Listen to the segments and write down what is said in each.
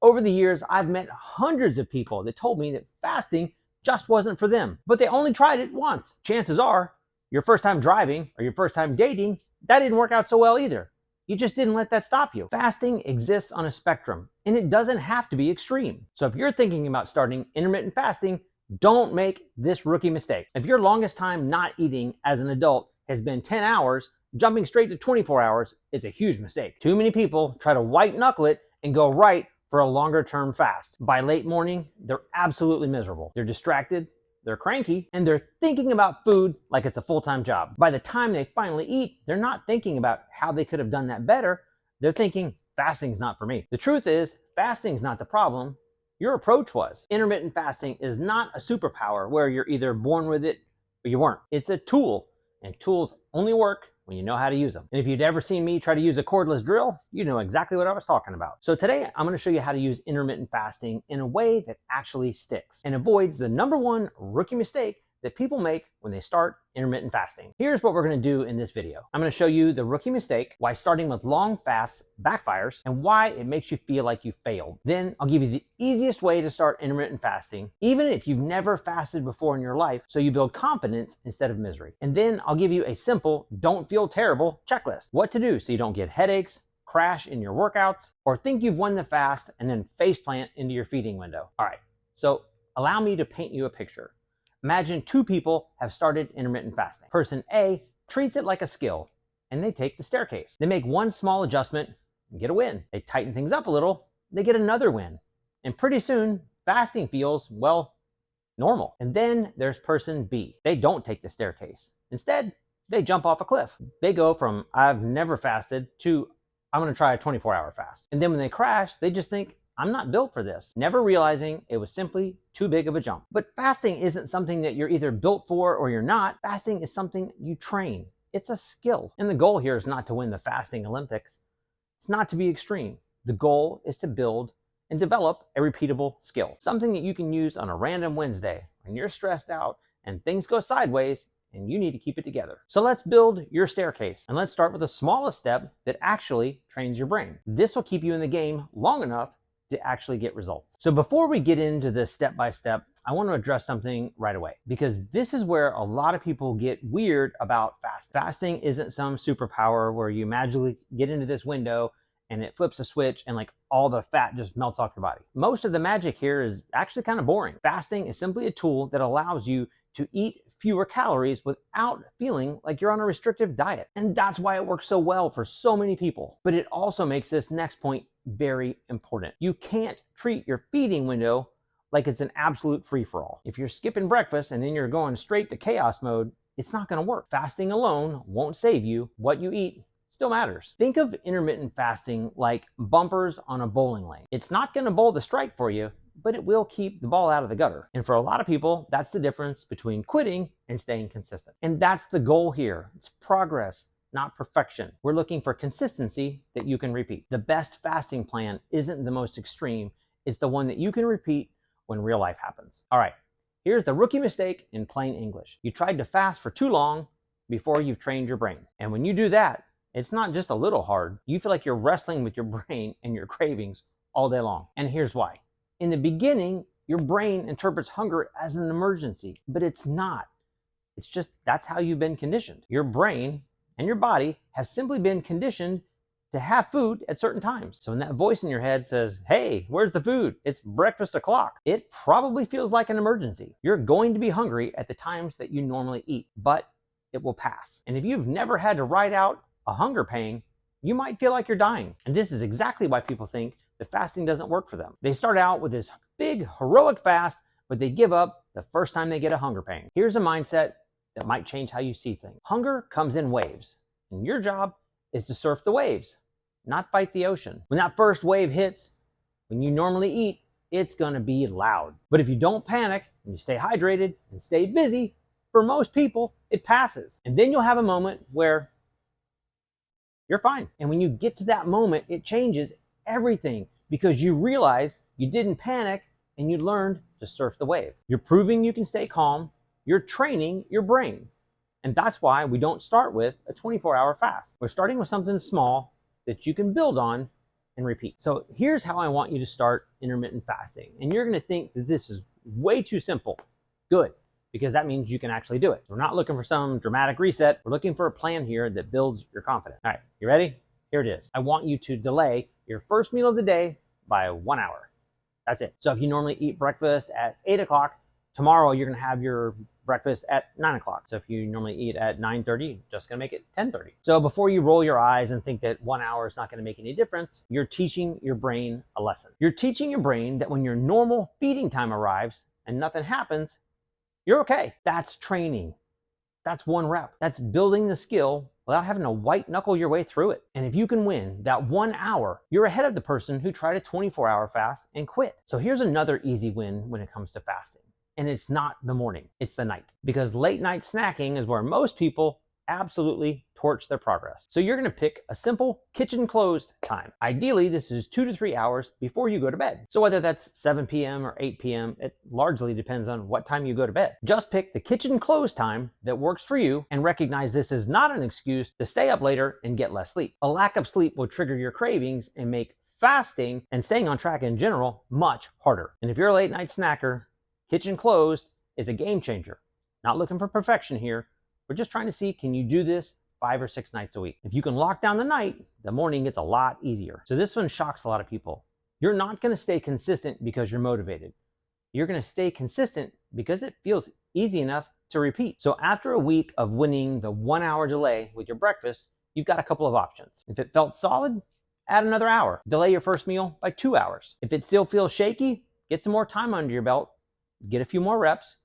Over the years, I've met hundreds of people that told me that fasting just wasn't for them, but they only tried it once. Chances are, your first time driving or your first time dating, that didn't work out so well either. You just didn't let that stop you. Fasting exists on a spectrum, and it doesn't have to be extreme. So if you're thinking about starting intermittent fasting, don't make this rookie mistake. If your longest time not eating as an adult has been 10 hours, jumping straight to 24 hours is a huge mistake. Too many people try to white knuckle it and go right for a longer term fast. By late morning, they're absolutely miserable. They're distracted, they're cranky, and they're thinking about food like it's a full-time job. By the time they finally eat, they're not thinking about how they could have done that better. They're thinking, fasting's not for me. The truth is, fasting's not the problem. Your approach was. Intermittent fasting is not a superpower where you're either born with it or you weren't. It's a tool, and tools only work when you know how to use them. And if you've ever seen me try to use a cordless drill, you know exactly what I was talking about. So today I'm going to show you how to use intermittent fasting in a way that actually sticks and avoids the #1 rookie mistake that people make when they start intermittent fasting. Here's what we're going to do in this video. I'm going to show you the rookie mistake, why starting with long fasts backfires, and why it makes you feel like you failed. Then I'll give you the easiest way to start intermittent fasting, even if you've never fasted before in your life, so you build confidence instead of misery. And then I'll give you a simple, don't feel terrible checklist. What to do so you don't get headaches, crash in your workouts, or think you've won the fast and then faceplant into your feeding window. All right, so allow me to paint you a picture. Imagine two people have started intermittent fasting. Person A treats it like a skill, and they take the staircase. They make one small adjustment and get a win. They tighten things up a little, they get another win. And pretty soon, fasting feels, well, normal. And then there's person B. They don't take the staircase. Instead, they jump off a cliff. They go from, I've never fasted, to, I'm gonna try a 24-hour fast. And then when they crash, they just think, I'm not built for this, never realizing it was simply too big of a jump. But fasting isn't something that you're either built for or you're not. Fasting is something you train. It's a skill. And the goal here is not to win the fasting Olympics. It's not to be extreme. The goal is to build and develop a repeatable skill, something that you can use on a random Wednesday when you're stressed out and things go sideways and you need to keep it together. So let's build your staircase, and let's start with the smallest step that actually trains your brain. This will keep you in the game long enough to actually get results. So before we get into this step-by-step, I want to address something right away, because this is where a lot of people get weird about fasting. Fasting isn't some superpower where you magically get into this window and it flips a switch and like all the fat just melts off your body. Most of the magic here is actually kind of boring. Fasting is simply a tool that allows you to eat fewer calories without feeling like you're on a restrictive diet. And that's why it works so well for so many people. But it also makes this next point very important. You can't treat your feeding window like it's an absolute free-for-all. If you're skipping breakfast and then you're going straight to chaos mode, it's not gonna work. Fasting alone won't save you. What you eat still matters. Think of intermittent fasting like bumpers on a bowling lane. It's not gonna bowl the strike for you, but it will keep the ball out of the gutter. And for a lot of people, that's the difference between quitting and staying consistent. And that's the goal here. It's progress, not perfection. We're looking for consistency that you can repeat. The best fasting plan isn't the most extreme. It's the one that you can repeat when real life happens. All right, here's the rookie mistake in plain English. You tried to fast for too long before you've trained your brain. And when you do that, it's not just a little hard. You feel like you're wrestling with your brain and your cravings all day long. And here's why. In the beginning, your brain interprets hunger as an emergency, but it's not. It's just that's how you've been conditioned. Your brain and your body have simply been conditioned to have food at certain times. So when that voice in your head says, hey, where's the food? It's breakfast o'clock. It probably feels like an emergency. You're going to be hungry at the times that you normally eat, but it will pass. And if you've never had to ride out a hunger pain, you might feel like you're dying. And this is exactly why people think that fasting doesn't work for them. They start out with this big heroic fast, but they give up the first time they get a hunger pain. Here's a mindset that might change how you see things. Hunger comes in waves, and your job is to surf the waves, not fight the ocean. When that first wave hits, when you normally eat, it's gonna be loud. But if you don't panic and you stay hydrated and stay busy, for most people, it passes. And then you'll have a moment where you're fine. And when you get to that moment, it changes everything, because you realize you didn't panic and you learned to surf the wave. You're proving you can stay calm. You're training your brain. And that's why we don't start with a 24-hour fast. We're starting with something small that you can build on and repeat. So here's how I want you to start intermittent fasting. And you're going to think that this is way too simple. Good, because that means you can actually do it. We're not looking for some dramatic reset. We're looking for a plan here that builds your confidence. All right, you ready? Here it is. I want you to delay your first meal of the day by 1 hour. That's it. So if you normally eat breakfast at 8 o'clock, tomorrow you're going to have your breakfast at 9 o'clock. So if you normally eat at 9:30, just going to make it 10:30. So before you roll your eyes and think that 1 hour is not going to make any difference, you're teaching your brain a lesson. You're teaching your brain that when your normal feeding time arrives and nothing happens, you're okay. That's training. That's 1 rep. That's building the skill without having to white knuckle your way through it. And if you can win that 1 hour, you're ahead of the person who tried a 24-hour fast and quit. So here's another easy win when it comes to fasting. And it's not the morning, it's the night. Because late night snacking is where most people absolutely torch their progress. So you're gonna pick a simple kitchen closed time. Ideally, this is 2 to 3 hours before you go to bed. So whether that's 7 p.m. or 8 p.m., it largely depends on what time you go to bed. Just pick the kitchen closed time that works for you and recognize this is not an excuse to stay up later and get less sleep. A lack of sleep will trigger your cravings and make fasting and staying on track in general much harder. And if you're a late night snacker, kitchen closed is a game changer. Not looking for perfection here. We're just trying to see, can you do this 5 or 6 nights a week? If you can lock down the night, the morning gets a lot easier. So this one shocks a lot of people. You're not going to stay consistent because you're motivated. You're going to stay consistent because it feels easy enough to repeat. So after a week of winning the 1 hour delay with your breakfast, you've got a couple of options. If it felt solid, add another hour. Delay your first meal by 2 hours. If it still feels shaky, get some more time under your belt, get a few more reps,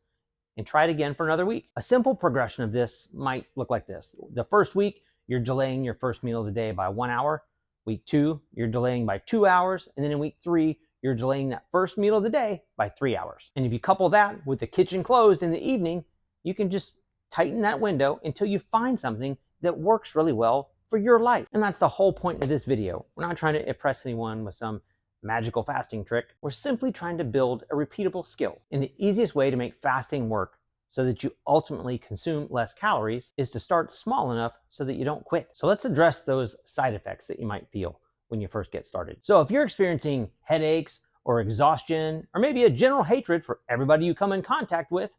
and try it again for another week. A simple progression of this might look like this. The first week, you're delaying your first meal of the day by 1 hour. Week 2, you're delaying by 2 hours. And then in week 3, you're delaying that first meal of the day by 3 hours. And if you couple that with the kitchen closed in the evening, you can just tighten that window until you find something that works really well for your life. And that's the whole point of this video. We're not trying to impress anyone with some magical fasting trick. We're simply trying to build a repeatable skill. And the easiest way to make fasting work so that you ultimately consume less calories is to start small enough so that you don't quit. So let's address those side effects that you might feel when you first get started. So if you're experiencing headaches or exhaustion, or maybe a general hatred for everybody you come in contact with,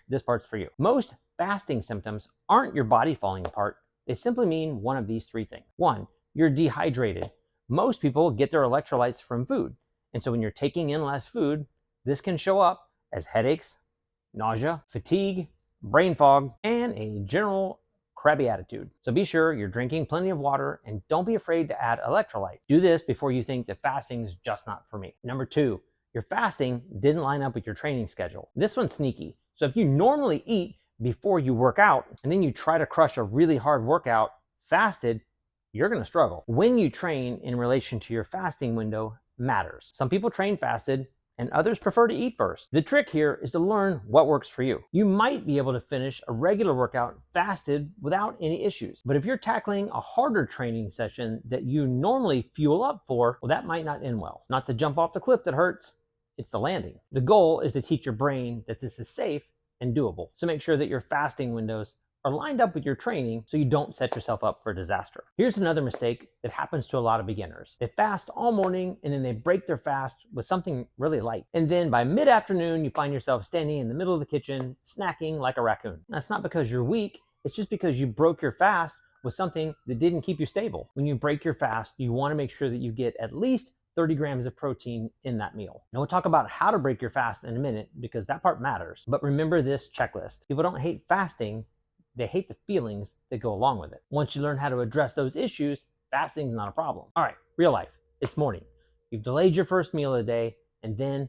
this part's for you. Most fasting symptoms aren't your body falling apart. They simply mean one of these 3 things. 1, you're dehydrated. Most people get their electrolytes from food. And so when you're taking in less food, this can show up as headaches, nausea, fatigue, brain fog, and a general crabby attitude. So be sure you're drinking plenty of water and don't be afraid to add electrolytes. Do this before you think that fasting is just not for me. Number 2, your fasting didn't line up with your training schedule. This one's sneaky. So if you normally eat before you work out and then you try to crush a really hard workout fasted, you're going to struggle. When you train in relation to your fasting window matters. Some people train fasted and others prefer to eat first. The trick here is to learn what works for you. You might be able to finish a regular workout fasted without any issues. But if you're tackling a harder training session that you normally fuel up for, well, that might not end well. Not the jump off the cliff that hurts, it's the landing. The goal is to teach your brain that this is safe and doable. So make sure that your fasting windows are lined up with your training so you don't set yourself up for disaster. Here's another mistake that happens to a lot of beginners. They fast all morning and then they break their fast with something really light. And then by mid-afternoon, you find yourself standing in the middle of the kitchen, snacking like a raccoon. That's not because you're weak, it's just because you broke your fast with something that didn't keep you stable. When you break your fast, you want to make sure that you get at least 30 grams of protein in that meal. Now we'll talk about how to break your fast in a minute because that part matters. But remember this checklist. People don't hate fasting, they hate the feelings that go along with it. Once you learn how to address those issues, fasting's not a problem. All right, real life, it's morning. You've delayed your first meal of the day, and then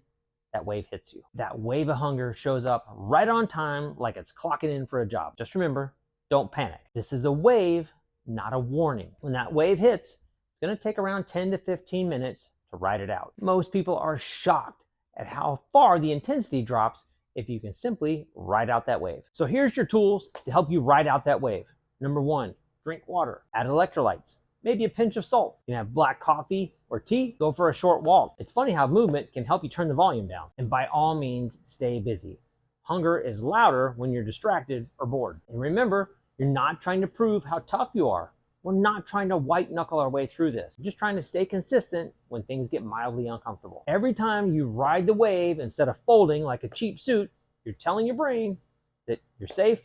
that wave hits you. That wave of hunger shows up right on time like it's clocking in for a job. Just remember, don't panic. This is a wave, not a warning. When that wave hits, it's gonna take around 10 to 15 minutes to ride it out. Most people are shocked at how far the intensity drops if you can simply ride out that wave. So here's your tools to help you ride out that wave. Number 1, drink water, add electrolytes, maybe a pinch of salt. You can have black coffee or tea, go for a short walk. It's funny how movement can help you turn the volume down. And by all means, stay busy. Hunger is louder when you're distracted or bored. And remember, you're not trying to prove how tough you are. We're not trying to white knuckle our way through this. We're just trying to stay consistent when things get mildly uncomfortable. Every time you ride the wave instead of folding like a cheap suit, you're telling your brain that you're safe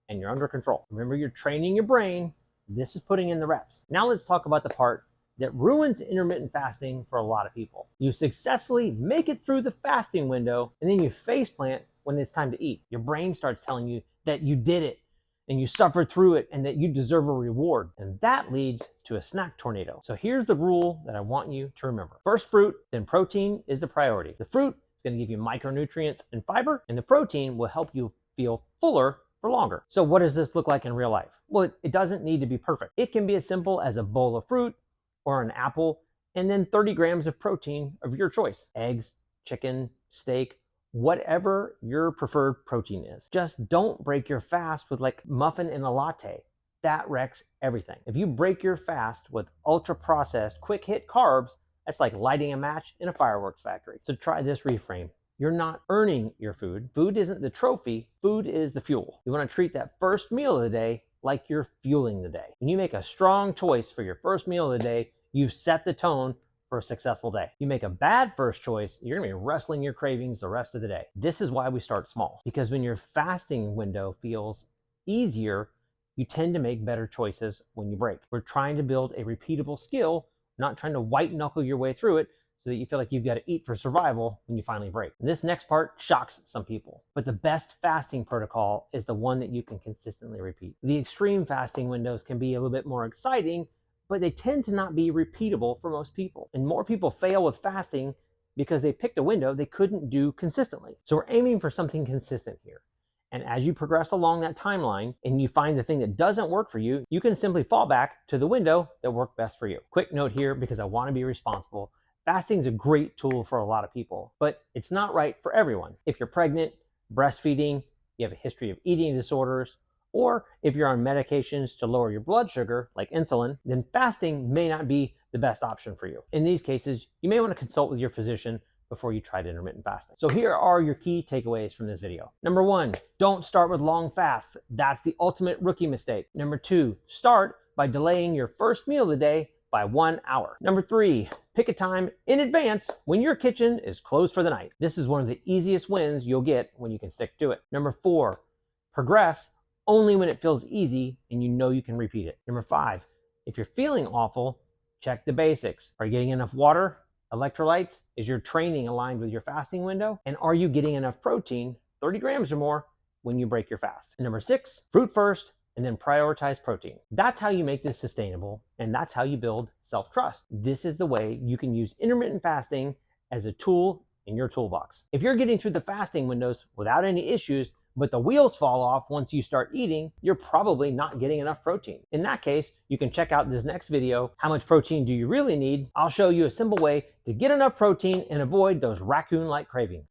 and you're under control. Remember, you're training your brain. This is putting in the reps. Now let's talk about the part that ruins intermittent fasting for a lot of people. You successfully make it through the fasting window, and then you faceplant when it's time to eat. Your brain starts telling you that you did it and you suffered through it and that you deserve a reward. And that leads to a snack tornado. So here's the rule that I want you to remember. First fruit, then protein is the priority. The fruit is going to give you micronutrients and fiber, and the protein will help you feel fuller for longer. So what does this look like in real life? Well, it doesn't need to be perfect. It can be as simple as a bowl of fruit or an apple, and then 30 grams of protein of your choice. Eggs, chicken, steak, whatever your preferred protein is. Just don't break your fast with like muffin and a latte. That wrecks everything. If you break your fast with ultra processed, quick hit carbs, that's like lighting a match in a fireworks factory. So try this reframe. You're not earning your food. Food isn't the trophy, food is the fuel. You want to treat that first meal of the day like you're fueling the day. When you make a strong choice for your first meal of the day, you've set the tone for a successful day. You make a bad first choice, you're gonna be wrestling your cravings the rest of the day. This is why we start small, because when your fasting window feels easier, you tend to make better choices when you break. We're trying to build a repeatable skill, not trying to white knuckle your way through it so that you feel like you've got to eat for survival when you finally break. And this next part shocks some people, but the best fasting protocol is the one that you can consistently repeat. The extreme fasting windows can be a little bit more exciting, but they tend to not be repeatable for most people. And more people fail with fasting because they picked a window they couldn't do consistently. So we're aiming for something consistent here. And as you progress along that timeline and you find the thing that doesn't work for you, you can simply fall back to the window that worked best for you. Quick note here, because I want to be responsible. Fasting is a great tool for a lot of people, but it's not right for everyone. If you're pregnant, breastfeeding, you have a history of eating disorders, or if you're on medications to lower your blood sugar, like insulin, then fasting may not be the best option for you. In these cases, you may want to consult with your physician before you try intermittent fasting. So here are your key takeaways from this video. Number 1, don't start with long fasts. That's the ultimate rookie mistake. Number 2, start by delaying your first meal of the day by 1 hour. Number 3, pick a time in advance when your kitchen is closed for the night. This is one of the easiest wins you'll get when you can stick to it. Number 4, progress only when it feels easy and you know you can repeat it. Number 5, if you're feeling awful, check the basics. Are you getting enough water, electrolytes? Is your training aligned with your fasting window? And are you getting enough protein, 30 grams or more, when you break your fast? And number 6, fruit first, and then prioritize protein. That's how you make this sustainable, and that's how you build self-trust. This is the way you can use intermittent fasting as a tool in your toolbox. If you're getting through the fasting windows without any issues, but the wheels fall off once you start eating, you're probably not getting enough protein. In that case, you can check out this next video, How Much Protein Do You Really Need? I'll show you a simple way to get enough protein and avoid those raccoon-like cravings.